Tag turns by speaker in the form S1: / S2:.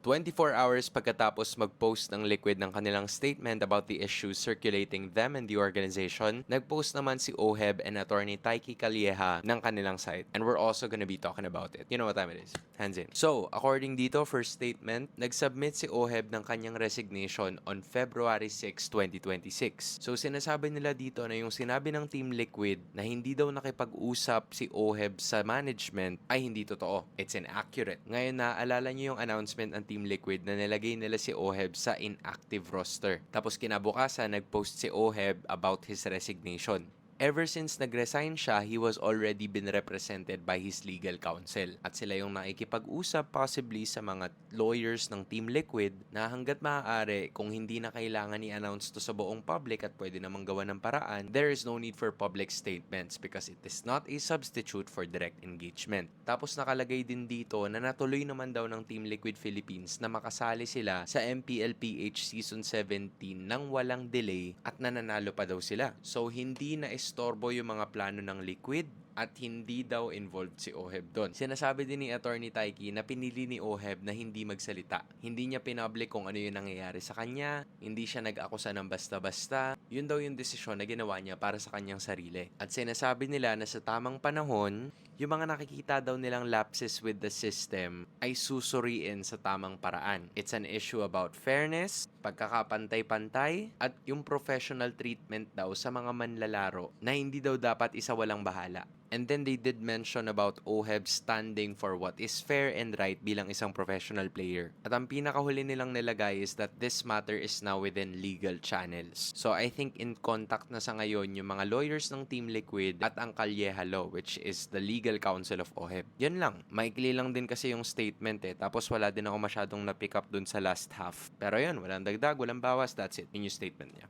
S1: 24 hours pagkatapos mag-post ng Liquid ng kanilang statement about the issues circulating them and the organization, nag-post naman si OHEB and attorney Taiki Calieja ng kanilang site. And we're also gonna be talking about it. You know what time it is. Hands in. So, according dito, first statement, nag-submit si OHEB ng kanyang resignation on February 6, 2026. So, sinasabi nila dito na yung sinabi ng Team Liquid na hindi daw nakipag-usap si OHEB sa management ay hindi totoo. It's inaccurate. Ngayon, naaalala niyo yung announcement ng Team Liquid na nilagay nila si OHEB sa inactive roster. Tapos kinabukasan, nag-post si OHEB about his resignation. Ever since nag-resign siya, he was already been represented by his legal counsel. At sila yung nakikipag-usap possibly sa mga lawyers ng Team Liquid na hanggat maaari, kung hindi na kailangan i-announce to sa buong public at pwede namang gawa ng paraan, there is no need for public statements because it is not a substitute for direct engagement. Tapos nakalagay din dito na natuloy naman daw ng Team Liquid Philippines na makasali sila sa MPLPH Season 17 nang walang delay at nananalo pa daw sila. So hindi na istorbo yung mga plano ng Liquid at hindi daw involved si OHEB doon. Sinasabi din ni Attorney Taiki na pinili ni OHEB na hindi magsalita. Hindi niya pinpublic kung ano yung nangyayari sa kanya, hindi siya nag-akusa ng basta-basta. Yun daw yung desisyon na ginawa niya para sa kanyang sarili. At sinasabi nila na sa tamang panahon, yung mga nakikita daw nilang lapses with the system ay susuriin sa tamang paraan. It's an issue about fairness, pagkakapantay-pantay, at yung professional treatment daw sa mga manlalaro na hindi daw dapat isa walang bahala. And then they did mention about OHEB standing for what is fair and right bilang isang professional player. At ang pinakahuli nilang nilagay is that this matter is now within legal channels. So I think in contact na sa ngayon yung mga lawyers ng Team Liquid at ang Calieja Law, which is the legal counsel of OHEB. Yan lang. Maikli lang din kasi yung statement Tapos wala din ako masyadong na-pick up dun sa last half. Pero yun, walang dagdag, walang bawas. That's it. Yun yung statement niya.